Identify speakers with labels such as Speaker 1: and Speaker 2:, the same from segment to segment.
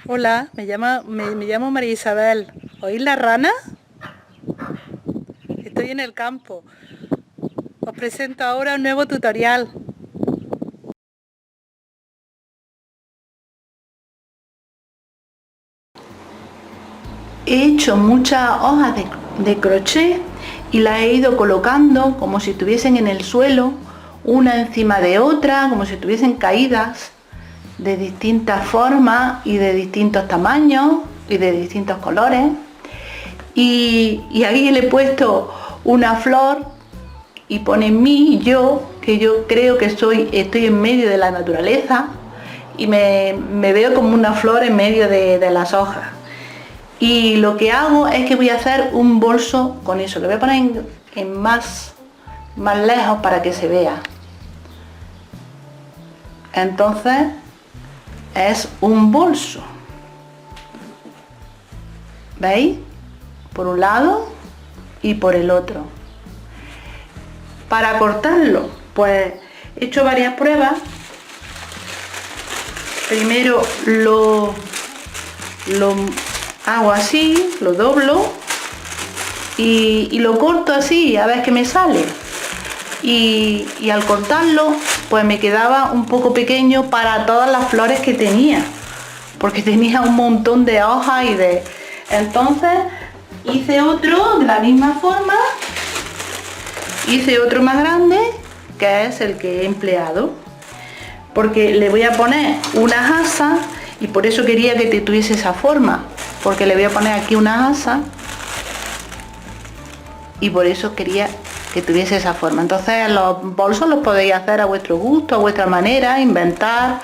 Speaker 1: Hola, me llamo María Isabel. ¿Oís la rana? Estoy en el campo. Os presento ahora un nuevo tutorial.
Speaker 2: He hecho muchas hojas de crochet y las he ido colocando como si estuviesen en el suelo, una encima de otra, como si estuviesen caídas de distintas formas y de distintos tamaños y de distintos colores. Y ahí le he puesto una flor y pone mí, yo, que yo creo que estoy en medio de la naturaleza y me veo como una flor en medio de las hojas. Y lo que hago es que voy a hacer un bolso con eso. Lo voy a poner en más lejos para que se vea. Entonces es un bolso. ¿Veis? Por un lado y por el otro. Para cortarlo, pues he hecho varias pruebas. Primero lo hago así, lo doblo y lo corto así a ver qué me sale. Y al cortarlo pues me quedaba un poco pequeño para todas las flores que tenía, porque tenía un montón de hojas entonces hice otro de la misma forma, hice otro más grande, que es el que he empleado, porque le voy a poner unas asas y por eso quería que tuviese esa forma, porque le voy a poner aquí unas asas y por eso quería que tuviese esa forma. Entonces los bolsos los podéis hacer a vuestro gusto, a vuestra manera, inventar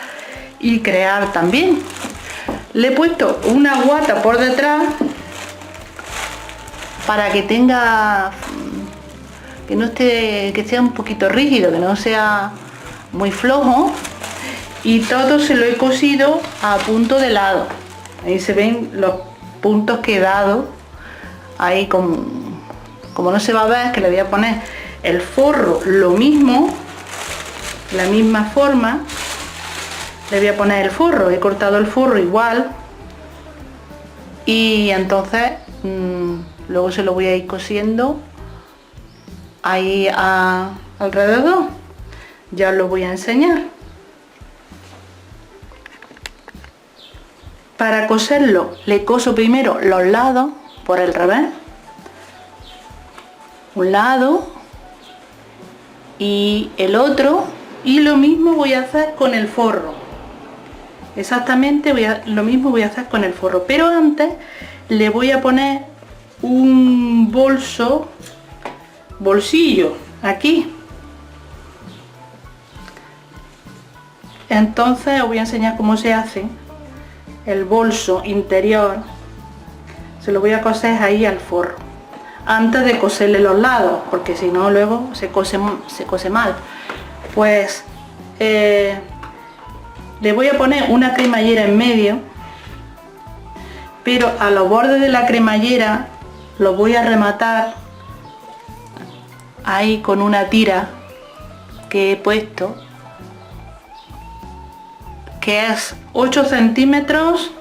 Speaker 2: y crear también. Le he puesto una guata por detrás para que tenga, que no esté, que sea un poquito rígido, que no sea muy flojo, y todo se lo he cosido a punto de lado. Ahí se ven los puntos que he dado ahí. Como no se va a ver, que le voy a poner el forro lo mismo, la misma forma, le voy a poner el forro, he cortado el forro igual y entonces luego se lo voy a ir cosiendo ahí alrededor. Ya os lo voy a enseñar. Para coserlo le coso primero los lados por el revés, un lado y el otro, y lo mismo voy a hacer con el forro. Exactamente lo mismo voy a hacer con el forro, pero antes le voy a poner un bolsillo aquí. Entonces os voy a enseñar cómo se hace el bolso interior. Se lo voy a coser ahí al forro antes de coserle los lados, porque si no luego se cose mal. Pues le voy a poner una cremallera en medio, pero a los bordes de la cremallera los voy a rematar ahí con una tira que he puesto, que es 8 centímetros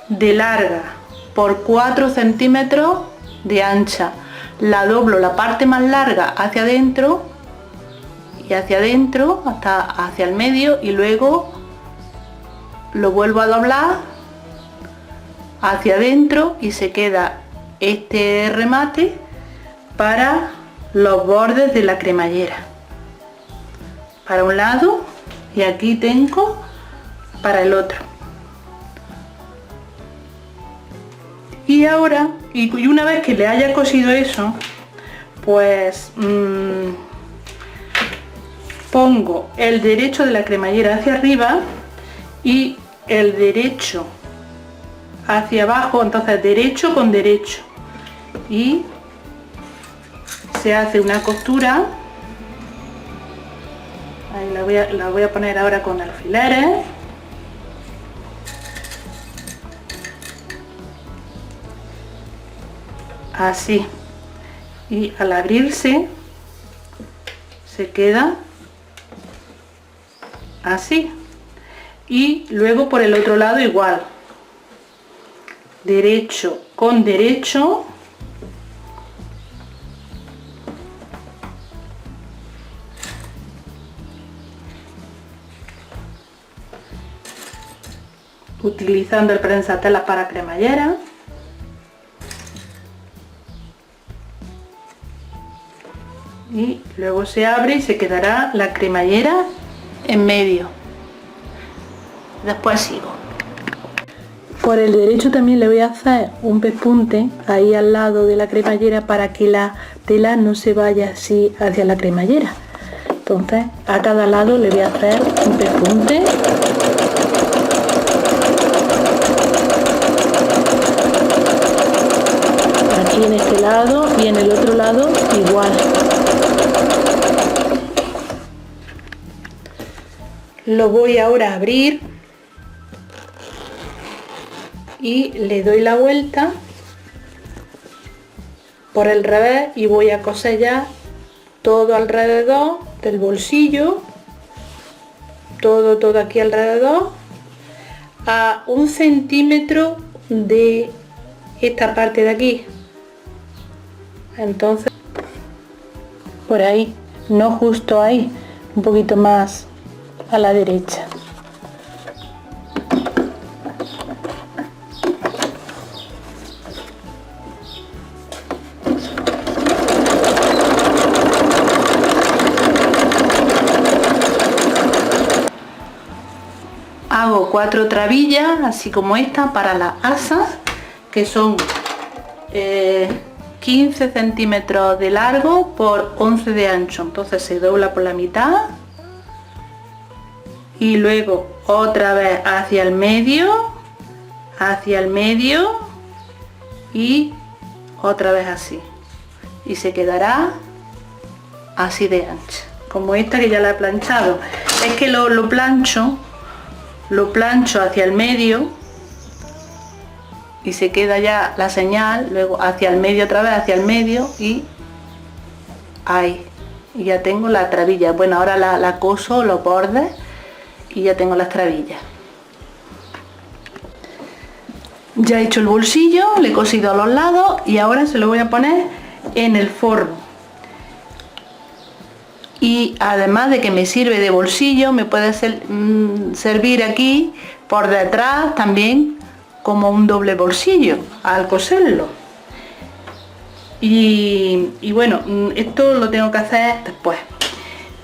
Speaker 2: de larga por 4 centímetros de ancha. La doblo la parte más larga hacia adentro y hacia adentro hasta hacia el medio, y luego lo vuelvo a doblar hacia adentro y se queda este remate para los bordes de la cremallera, para un lado, y aquí tengo para el otro. Y ahora, y una vez que le haya cosido eso, pues pongo el derecho de la cremallera hacia arriba y el derecho hacia abajo, entonces derecho con derecho, y se hace una costura. Ahí la voy a poner ahora con alfileres. Así, y al abrirse se queda así. Y luego por el otro lado igual, derecho con derecho, utilizando el prensatelas para cremallera. Y luego se abre y se quedará la cremallera en medio. Después sigo. Por el derecho también le voy a hacer un pespunte ahí al lado de la cremallera para que la tela no se vaya así hacia la cremallera. Entonces a cada lado le voy a hacer un pespunte. Aquí en este lado y en el otro lado igual. Lo voy ahora a abrir y le doy la vuelta por el revés y voy a coser ya todo alrededor del bolsillo, todo aquí alrededor, a 1 centímetro de esta parte de aquí. Entonces por ahí, no justo ahí, un poquito más a la derecha. Hago 4 trabillas así como esta para las asas, que son 15 centímetros de largo por 11 de ancho. Entonces se dobla por la mitad y luego otra vez hacia el medio y otra vez así, y se quedará así de ancha, como esta que ya la he planchado. Es que lo plancho hacia el medio y se queda ya la señal, luego hacia el medio otra vez, hacia el medio y ahí, y ya tengo la trabilla. Bueno, ahora la coso los bordes y ya tengo las trabillas. Ya he hecho el bolsillo, le he cosido a los lados y ahora se lo voy a poner en el forro. Y además de que me sirve de bolsillo, me puede servir aquí por detrás también como un doble bolsillo al coserlo. Y bueno, esto lo tengo que hacer después,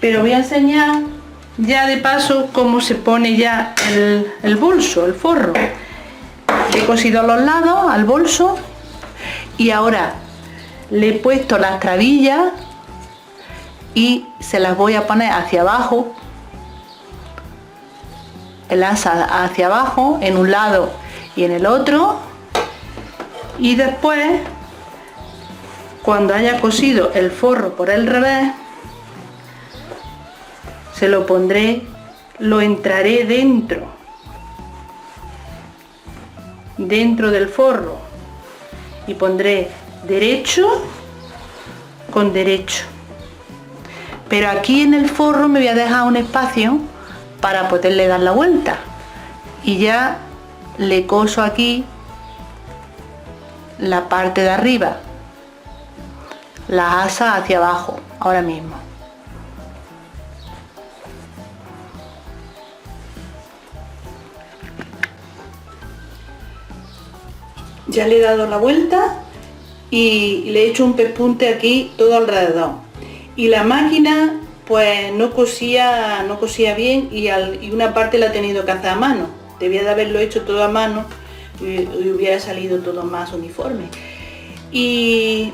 Speaker 2: pero voy a enseñar ya de paso cómo se pone ya el bolso, el forro. He cosido los lados al bolso y ahora le he puesto las trabillas y se las voy a poner hacia abajo, el asa hacia abajo en un lado y en el otro, y después cuando haya cosido el forro por el revés se lo pondré, lo entraré dentro del forro y pondré derecho con derecho, pero aquí en el forro me voy a dejar un espacio para poderle dar la vuelta y ya le coso aquí la parte de arriba, la asa hacia abajo ahora mismo. Ya le he dado la vuelta y le he hecho un pespunte aquí todo alrededor, y la máquina pues no cosía bien y una parte la he tenido que hacer a mano. Debía de haberlo hecho todo a mano y hubiera salido todo más uniforme. Y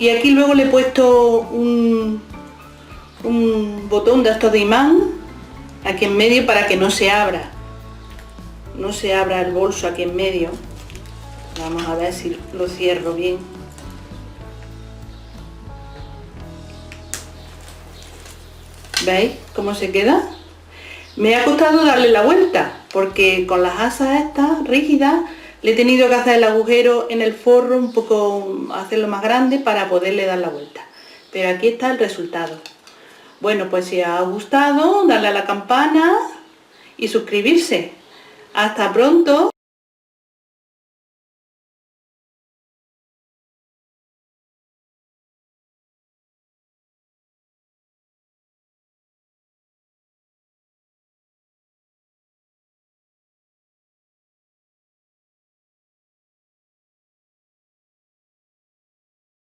Speaker 2: aquí luego le he puesto un botón de estos de imán aquí en medio para que no se abra el bolso aquí en medio. Vamos a ver si lo cierro bien. ¿Veis cómo se queda? Me ha costado darle la vuelta porque con las asas estas rígidas le he tenido que hacer el agujero en el forro un poco, hacerlo más grande para poderle dar la vuelta. Pero aquí está el resultado. Bueno, pues si os ha gustado, darle a la campana y suscribirse. Hasta pronto.